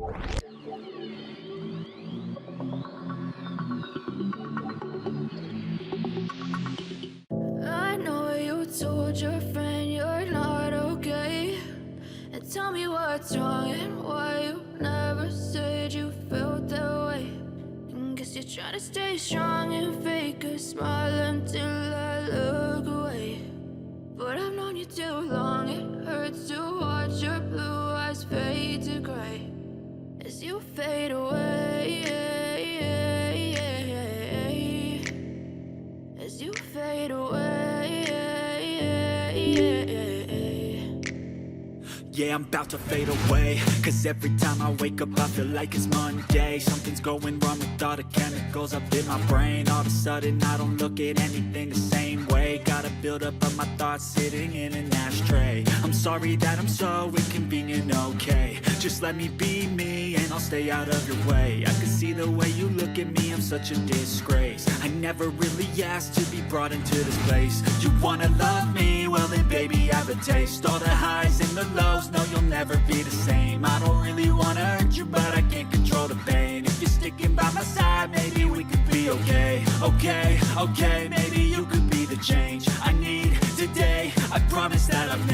I know you told your friend you're not okay, and tell me what's wrong and why you never said you felt that way. And guess you're trying to stay strong and fake a smile until I look away. But I've known you too long, it hurts to watch your blue eyes fade to gray as you fade away, as you fade away. Yeah, I'm about to fade away, cause every time I wake up I feel like it's Monday. Something's going wrong with all the chemicals up in my brain. All of a sudden I don't look at anything the same way. Got a buildup of my thoughts sitting in an ashtray. I'm sorry that I'm so inconvenient, okay. Just let me be me and I'll stay out of your way. I can see the way you look at me, I'm such a disgrace. I never really asked to be brought into this place. You wanna love me? Well then baby I have a taste. All the highs and the lows, no you'll never be the same. I don't really wanna hurt you but I can't control the pain. If you're sticking by my side maybe we could be okay. Okay, maybe you could be the change I need today. I promise that I've